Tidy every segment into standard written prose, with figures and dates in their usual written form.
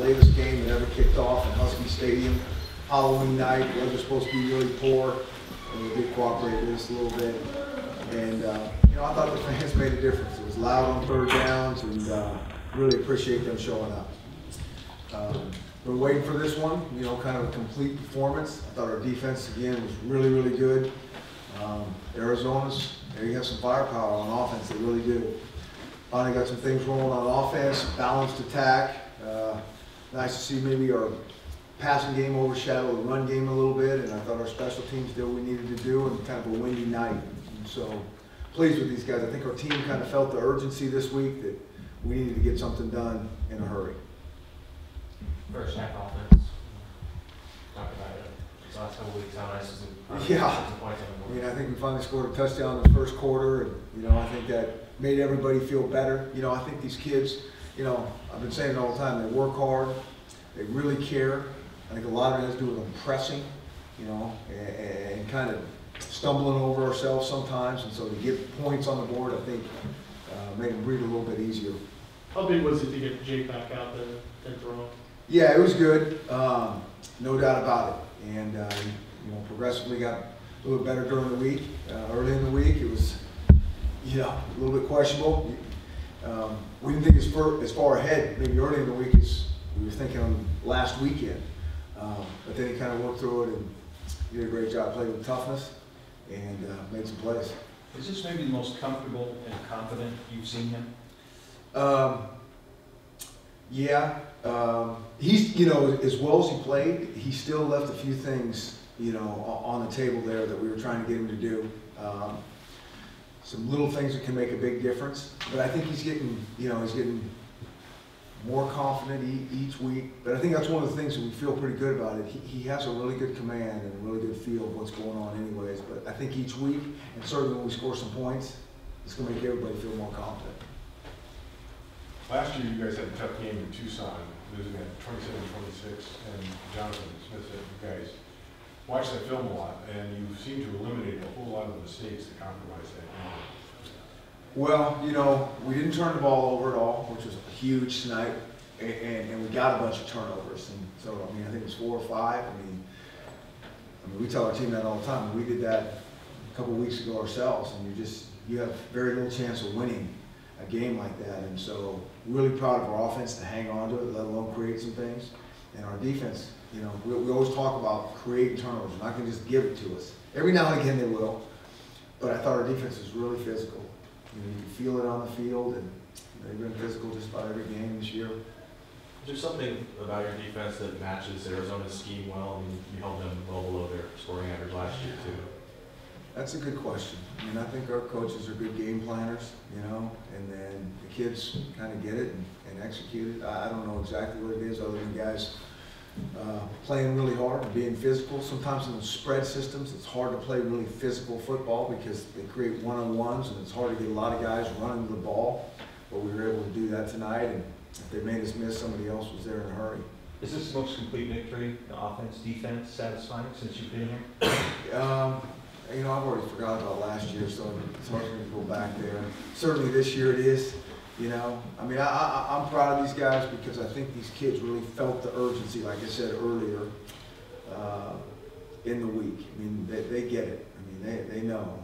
Latest game that ever kicked off in Husky Stadium. Halloween night, weather was supposed to be really poor, and we did cooperate with us a little bit. And I thought the fans made a difference. It was loud on third downs, and really appreciate them showing up. We're waiting for this one, kind of a complete performance. I thought our defense again was really, really good. Arizona's, there you have some firepower on offense, they really do. Finally got some things rolling on offense, balanced attack. Nice to see maybe our passing game overshadow the run game a little bit, and I thought our special teams did what we needed to do in kind of a windy night. And so pleased with these guys. I think our team kind of felt the urgency this week that we needed to get something done in a hurry. First half offense. Talk about it. These last couple weeks, how nice is it? Yeah. I think we finally scored a touchdown in the first quarter, and I think that made everybody feel better. I think these kids, I've been saying it all the time, they work hard, they really care. I think a lot of it has to do with them pressing, and kind of stumbling over ourselves sometimes, and so to get points on the board, I think made them breathe a little bit easier. How big was it to get Jake back out there and throwing? Yeah, it was good, no doubt about it, and progressively got a little better during the week. Early in the week, it was, a little bit questionable. We didn't think as far ahead, maybe early in the week, as we were thinking on last weekend. But then he kind of worked through it and did a great job, played with toughness, and made some plays. Is this maybe the most comfortable and confident you've seen him? Yeah. He's, as well as he played, he still left a few things, on the table there that we were trying to get him to do. Some little things that can make a big difference, but I think he's getting, more confident each week. But I think that's one of the things that we feel pretty good about it. He has a really good command and a really good feel of what's going on anyways. But I think each week, and certainly when we score some points, it's going to make everybody feel more confident. Last year, you guys had a tough game in Tucson, losing at 27-26, and Jonathan Smith said you guys watched that film a lot, and you seem to eliminate a whole lot of the mistakes that compromised that game. Well, we didn't turn the ball over at all, which was a huge night, and we got a bunch of turnovers. And so, I think it was 4 or 5. We tell our team that all the time. We did that a couple of weeks ago ourselves, and you have very little chance of winning a game like that. And so, really proud of our offense to hang on to it, let alone create some things. And our defense, we always talk about creating turnovers. They're not going to just give it to us. Every now and again they will, but I thought our defense was really physical. You can feel it on the field, and they've been physical just about every game this year. Is there something about your defense that matches Arizona's scheme well? You held them well below their scoring average last year too. That's a good question. I think our coaches are good game planners, and then the kids kind of get it and execute it. I don't know exactly what it is other than guys playing really hard and being physical. Sometimes in the spread systems, it's hard to play really physical football because they create one-on-ones, and it's hard to get a lot of guys running the ball. But we were able to do that tonight, and if they made us miss, somebody else was there in a hurry. Is this the most complete victory, the offense, defense, satisfying since you've been here? I've already forgot about last year, so it's hard for me to go back there. Certainly this year it is. I'm proud of these guys because I think these kids really felt the urgency, like I said earlier, in the week. They get it. They know.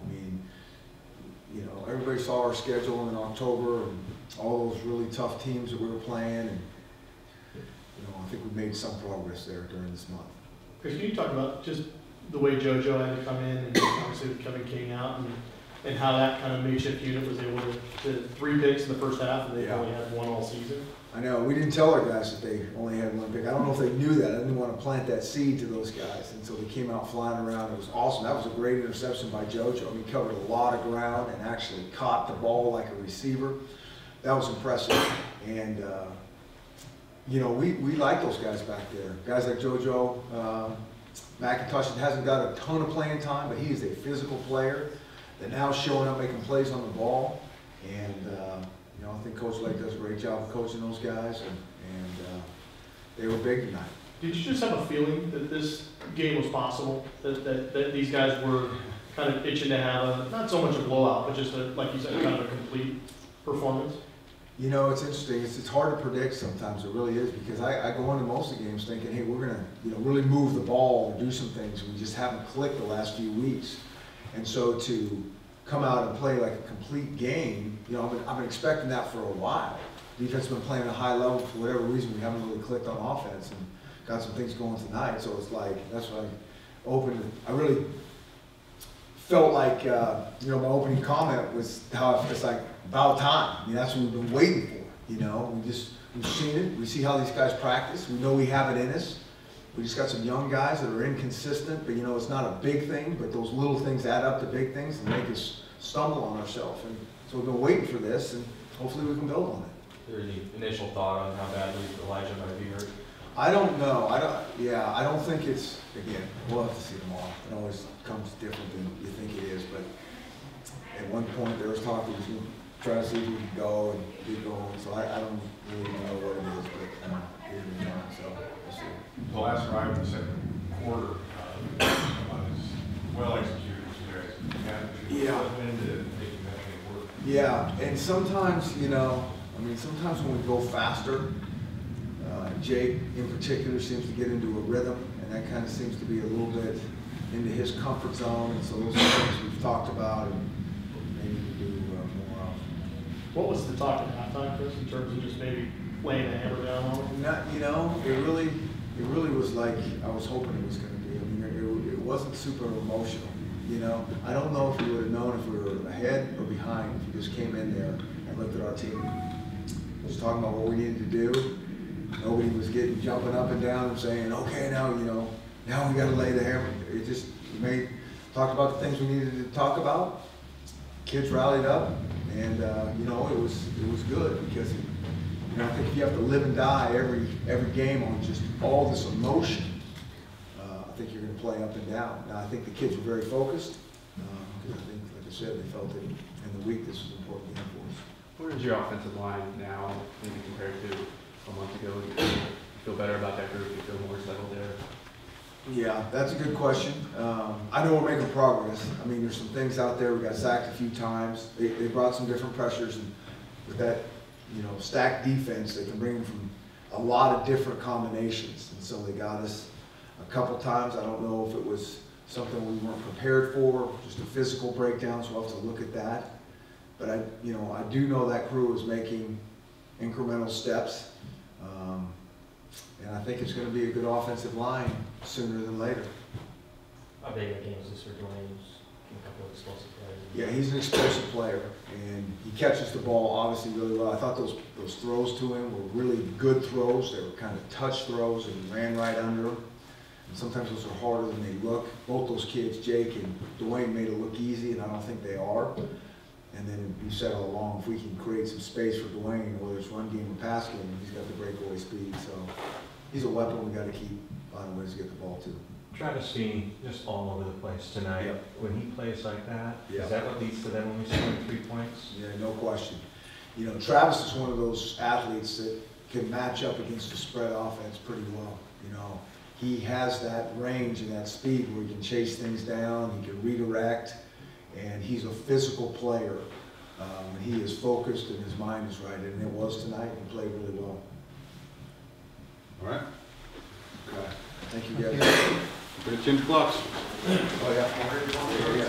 Everybody saw our schedule in October and all those really tough teams that we were playing, and I think we made some progress there during this month. Chris, can you talk about just the way Jojo had to come in, and obviously with Kevin King out, and how that kind of makeshift unit was able to 3 picks in the first half, and they only had 1 all season? I know. We didn't tell our guys that they only had 1 pick. I don't know if they knew that. I didn't want to plant that seed to those guys, and so they came out flying around. It was awesome. That was a great interception by Jojo. He covered a lot of ground and actually caught the ball like a receiver. That was impressive. And we like those guys back there. Guys like Jojo McIntosh hasn't got a ton of playing time, but he is a physical player that now showing up making plays on the ball. And I think Coach Lake does a great job of coaching those guys, and they were big tonight. Did you just have a feeling that this game was possible, that these guys were kind of itching to have not so much a blowout, but just like you said, kind of a complete performance? You know, it's interesting. It's hard to predict sometimes. It really is, because I go into most of the games thinking, hey, we're gonna really move the ball or do some things. We just haven't clicked the last few weeks, and so to come out and play like a complete game, I've been expecting that for a while. Defense has been playing at a high level for whatever reason. We haven't really clicked on offense and got some things going tonight. So it's like that's what I really felt like my opening comment was how it's like about time. I mean, that's what we've been waiting for. We've seen it. We see how these guys practice. We know we have it in us. We just got some young guys that are inconsistent, but it's not a big thing, but those little things add up to big things and make us stumble on ourselves. And so we've been waiting for this, and hopefully we can build on it. Is there any initial thought on how badly Elijah might be hurt? I don't know. I don't think it's, again, we'll have to see tomorrow. It always comes different than you think it is, but at one point there was talk that he was going to try to see if he could go, and did go. So I don't really know what it is, but here we are, so we'll see. The last drive in the second quarter was well executed, you guys. Yeah. Into making that thing work. Yeah, and sometimes, sometimes when we go faster, Jake in particular seems to get into a rhythm, and that kind of seems to be a little bit into his comfort zone, and so those are things we've talked about and maybe we do more of. What was the talk at halftime, Chris, in terms of just maybe laying the hammer down on it? Not, it really was like I was hoping it was going to be. I mean, it wasn't super emotional. I don't know if we would have known if we were ahead or behind if we just came in there and looked at our team. Just talking about what we needed to do. Nobody was jumping up and down and saying, okay, now we got to lay the hammer. It just talked about the things we needed to talk about. Kids rallied up, and it was good because I think if you have to live and die every game on just all this emotion, I think you're going to play up and down. Now I think the kids were very focused because I think, like I said, they felt it in the week. This was an important game for us. Where is your offensive line now, maybe compared to a month ago? Do you feel better about that group? Do you feel more settled there? Yeah, that's a good question. I know we're making progress. I mean, there's some things out there. We got sacked a few times. They brought some different pressures, and with that, stacked defense, they can bring them from a lot of different combinations. And so they got us a couple times. I don't know if it was something we weren't prepared for, just a physical breakdown. So we'll have to look at that. But I do know that crew is making incremental steps. And I think it's going to be a good offensive line sooner than later. How big a game is this for Dwayne? A couple of explosive plays. Yeah, he's an explosive player, and he catches the ball obviously really well. I thought those throws to him were really good throws. They were kind of touch throws and ran right under him. And sometimes those are harder than they look. Both those kids, Jake and Dwayne, made it look easy, and I don't think they are. And then you said all along, if we can create some space for Dwayne, whether it's run game or pass game, he's got the breakaway speed. So he's a weapon we got to keep finding ways to get the ball to. Travis seemed just all over the place tonight. Yep. When he plays like that, Yep. is that what leads to them only scoring 3 points? Yeah, no question. Travis is one of those athletes that can match up against the spread offense pretty well. He has that range and that speed where he can chase things down, he can redirect, and he's a physical player. He is focused and his mind is right, and it was tonight. He played really well. All right. Okay. Thank you, guys. We're going to change clocks. Oh, yeah.